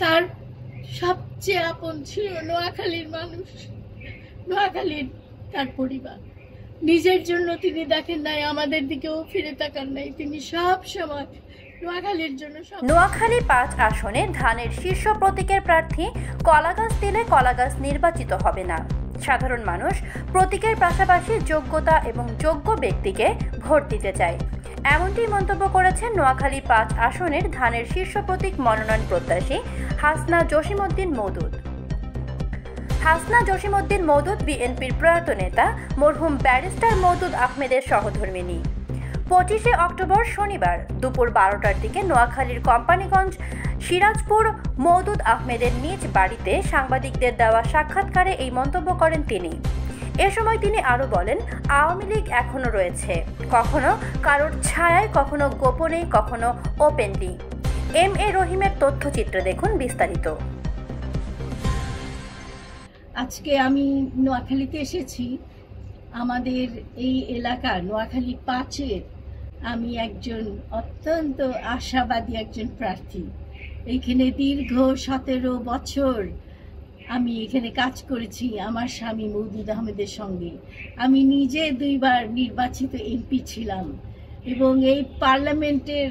তার সবচেয়ে আপন ছিল নোয়াখালীর মানুষ, নোয়াখালীর তার পরিবার। নিজের জন্য তিনি দেখেন নাই, আমাদের দিকেও ফিরে তাকান নাই। তিনি সব সময় নোয়াখালীর জন্য। নোয়াখালী ৫ আসনে ধানের শীর্ষ প্রতীকের প্রার্থী কলাগাছ দিলে কলাগাছ নির্বাচিত হবে না। সাধারণ মানুষ প্রতীকের পাশাপাশি যোগ্যতা এবং যোগ্য ব্যক্তিকে ভোট দিতে চায়, এমনটি মন্তব্য করেছেন নোয়াখালী ৫ আসনের ধানের শীর্ষ প্রতীক মনোনয়ন প্রত্যাশী হাসনা জসিমউদ্দিন মওদুদ। হাসনা জসিমউদ্দিন মওদুদ বিএনপির প্রয়াত নেতা মরহুম ব্যারিস্টার মওদুদ আহমেদের সহধর্মিণী। ২৫শে অক্টোবর শনিবার দুপুর ১২টার দিকে নোয়াখালীর কোম্পানিগঞ্জ সিরাজপুর মওদুদ আহমেদের নিজ বাড়িতে সাংবাদিকদের দেওয়া সাক্ষাৎকারে এই মন্তব্য করেন তিনি। এ সময় তিনি আরও বলেন, আওয়ামী লীগ এখনও রয়েছে, কখনো কারোর ছায়ায়, কখনো গোপনে, কখনো ওপেনলি। এম.এ. রহিমের তথ্যচিত্রে দেখুন বিস্তারিত। আজকে আমি নোয়াখালীতে এসেছি। আমাদের এই এলাকা নোয়াখালী ৫-এর আমি একজন অত্যন্ত আশাবাদী একজন প্রার্থী। এইখানে দীর্ঘ ১৭ বছর আমি এখানে কাজ করেছি আমার স্বামী মওদুদ আহমেদের সঙ্গে। আমি নিজে ২ বার নির্বাচিত এমপি ছিলাম এবং এই পার্লামেন্টের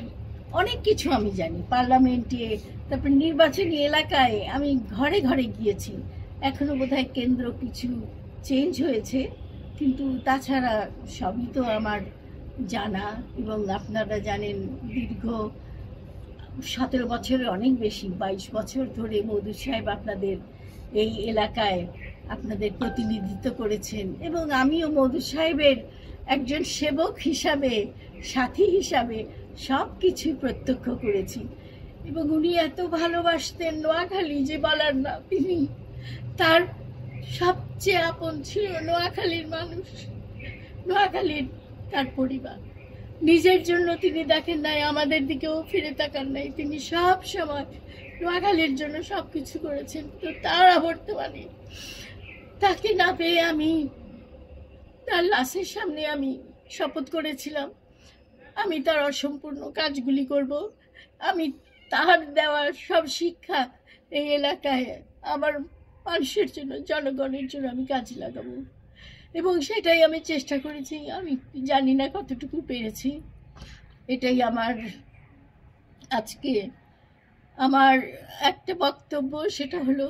অনেক কিছু আমি জানি। পার্লামেন্টে, তারপর নির্বাচনী এলাকায় আমি ঘরে ঘরে গিয়েছি। এখনো বোধহয় কেন্দ্র কিছু চেঞ্জ হয়েছে, কিন্তু তাছাড়া সবই তো আমার জানা। এবং আপনারা জানেন, দীর্ঘ ১৭ বছরের অনেক বেশি, ২২ বছর ধরে মওদুদ সাহেব আপনাদের এই এলাকায় আপনাদের প্রতিনিধিত্ব করেছেন এবং আমিও মওদুদ সাহেবের একজন সেবক হিসাবে, সাথী হিসাবে সব কিছুই প্রত্যক্ষ করেছি। এবং উনি এত ভালোবাসতেন নোয়াখালী যে বলার না। তিনি তার সবচেয়ে আপন ছিল নোয়াখালীর মানুষ, নোয়াখালীর তার পরিবার। নিজের জন্য তিনি দেখেন নাই, আমাদের দিকেও ফিরে তাকান নাই। তিনি সব সময় নোয়াখালীর জন্য সবকিছু করেছেন। তো তার বর্তমানে তাকে না পেয়ে আমি তার লাশের সামনে আমি শপথ করেছিলাম আমি তার অসম্পূর্ণ কাজগুলি করব। আমি তার দেওয়া সব শিক্ষা এই এলাকায় আমার মানুষের জন্য, জনগণের জন্য আমি কাজে লাগাবো এবং সেটাই আমি চেষ্টা করেছি। আমি জানি না কতটুকু পেরেছি। এটাই আমার আজকে আমার একটা বক্তব্য, সেটা হলো।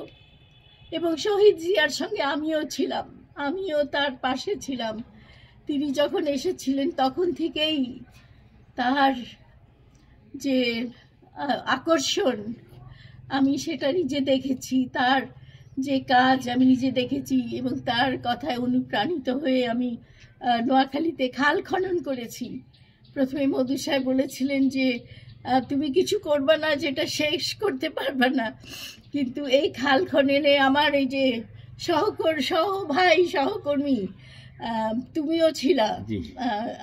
এবং শহীদ জিয়ার সঙ্গে আমিও ছিলাম, আমিও তার পাশে ছিলাম। তিনি যখন এসেছিলেন তখন থেকেই তার যে আকর্ষণ আমি সেটা নিজে দেখেছি, তার যে কাজ আমি নিজে দেখেছি এবং তার কথায় অনুপ্রাণিত হয়ে আমি নোয়াখালীতে খাল খনন করেছি। প্রথমে মওদুদ সাহেব বলেছিলেন যে তুমি কিছু করবে না যেটা শেষ করতে পারবে না, কিন্তু এই খাল খননে আমার এই যে সহকর্মী তুমিও ছিলা,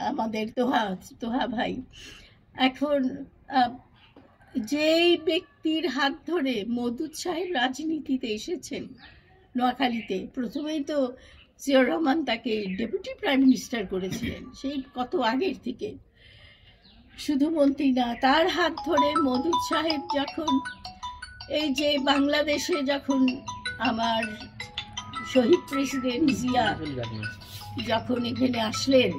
আমাদের তোহা ভাই। এখন যেই ব্যক্তির হাত ধরে মওদুদ সাহেব রাজনীতিতে এসেছেন নোয়াখালীতে, প্রথমেই তো জিয়াউর রহমান তাকে ডেপুটি প্রাইম মিনিস্টার করেছিলেন, সেই কত আগের থেকে। শুধু মন্ত্রী না, তার হাত ধরে মওদুদ সাহেব যখন এই যে বাংলাদেশে যখন আমার শহীদ প্রেসিডেন্ট জিয়া যখন এখানে আসলেন,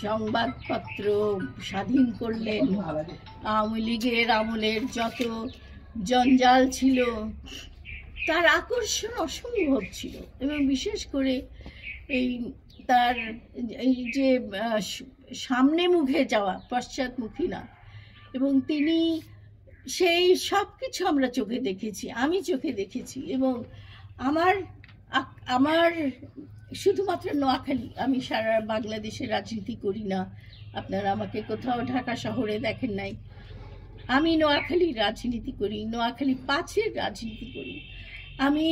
সংবাদপত্র স্বাধীন করলেন, আওয়ামী লীগের আমলের যত জঞ্জাল ছিল তার আকর্ষণ অসম্ভব ছিল। এবং বিশেষ করে তার এই যে সামনে মুখে যাওয়া, পশ্চাৎমুখী না। এবং তিনি সেই সব কিছু আমরা চোখে দেখেছি, আমি চোখে দেখেছি। এবং আমার শুধুমাত্র নোয়াখালী, আমি সারা বাংলাদেশে রাজনীতি করি না, আপনারা আমাকে কোথাও ঢাকা শহরে দেখেন নাই। আমি নোয়াখালীর রাজনীতি করি, নোয়াখালী ৫-এর রাজনীতি করি। আমি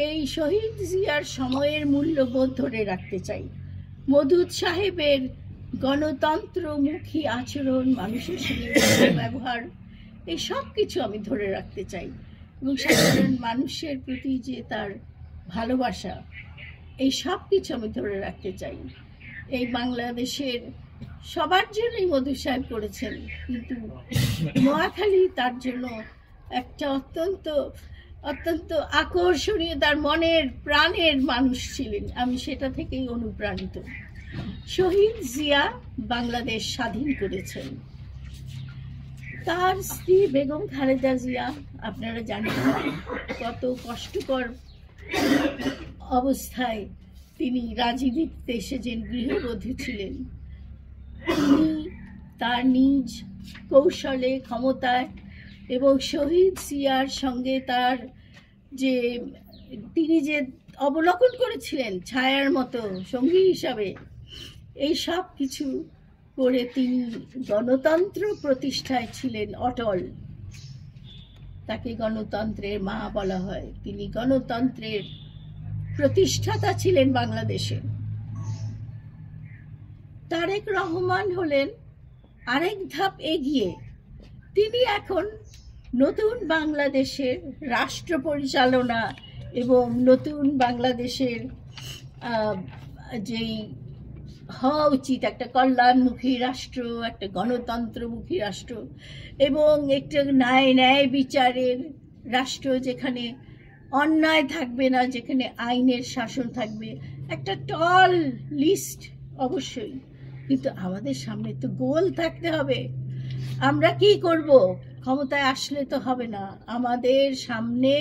এই শহীদ জিয়ার সময়ের মূল্যবোধ ধরে রাখতে চাই। মওদুদ সাহেবের গণতন্ত্রমুখী আচরণ, মানুষের সঙ্গে ব্যবহার, এই সব কিছু আমি ধরে রাখতে চাই। এবং সাধারণ মানুষের প্রতি যে তার ভালোবাসা, এই সব কিছু আমি ধরে রাখতে চাই। এই বাংলাদেশের সবার জন্যই মধু সাহেব করেছেন, কিন্তু নোয়াখালী তার জন্য একটা অত্যন্ত অত্যন্ত আকর্ষণীয়, তার মনের প্রাণের মানুষ ছিলেন। আমি সেটা থেকেই অনুপ্রাণিত। শহীদ জিয়া বাংলাদেশ স্বাধীন করেছেন। তার স্ত্রী বেগম খালেদা জিয়া, আপনারা জানেন কত কষ্টকর অবস্থায় তিনি রাজনীতিতে এসেছেন, গৃহবধূ ছিলেন। তিনি তার নিজ কৌশলে, ক্ষমতায় এবং শহীদ জিয়ার সঙ্গে তার যে তিনি যে অবলোকন করেছিলেন ছায়ার মতো সঙ্গী হিসাবে, এই সব কিছু করে তিনি গণতন্ত্র প্রতিষ্ঠায় ছিলেন অটল। তাকে গণতন্ত্রের মা বলা হয়। তিনি গণতন্ত্রের প্রতিষ্ঠাতা ছিলেন বাংলাদেশে। তারেক রহমান হলেন আরেক ধাপ এগিয়ে। তিনি এখন নতুন বাংলাদেশের রাষ্ট্র পরিচালনা এবং নতুন বাংলাদেশের যেই হওয়া উচিত, একটা কল্যাণমুখী রাষ্ট্র, একটা গণতন্ত্রমুখী রাষ্ট্র এবং একটা ন্যায় বিচারের রাষ্ট্র, যেখানে অন্যায় থাকবে না, যেখানে আইনের শাসন থাকবে, একটা টল লিস্ট অবশ্যই। কিন্তু আমাদের সামনে তো গোল থাকতে হবে। আমরা কি করব? ক্ষমতায় আসলে তো হবে না। আমাদের সামনে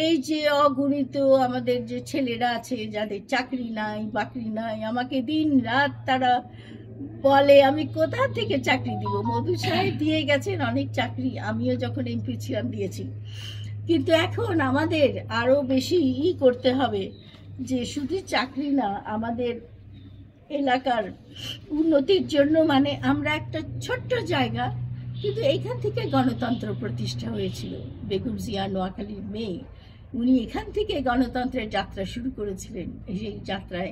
এই যে অগণিত আমাদের যে ছেলেরা আছে, যাদের চাকরি নাই বাকরি নাই, আমাকে দিন রাত তারা বলে আমি কোথা থেকে চাকরি দিব। মধু সাহেব দিয়ে গেছেন অনেক চাকরি, আমিও যখন এমপি ছিলাম দিয়েছি। কিন্তু এখন আমাদের আরো বেশি করতে হবে, যে শুধু চাকরি না, আমাদের এলাকার উন্নতির জন্য। মানে আমরা একটা ছোট্ট জায়গা, কিন্তু এইখান থেকে গণতন্ত্র প্রতিষ্ঠা হয়েছিল। বেগম জিয়া নোয়াখালীর মেয়ে, উনি এখান থেকে গণতন্ত্রের যাত্রা শুরু করেছিলেন। এই যাত্রায়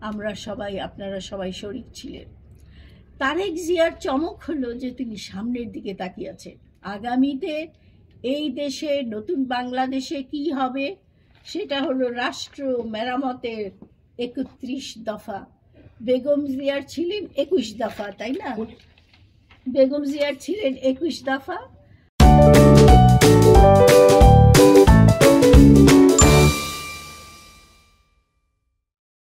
আমরা সবাই, আপনারা সবাই শরিক ছিলেন। তারেক জিয়ার চমক হলো যে তিনি সামনের দিকে তাকিয়ে আছেন। আগামীতে এই দেশে, নতুন বাংলাদেশে কি হবে সেটা হলো রাষ্ট্র মেরামতের ৩১ দফা। বেগম জিয়ার ছিলেন ২১ দফা, তাই না? বেগম জিয়ার ছিলেন ২১ দফা,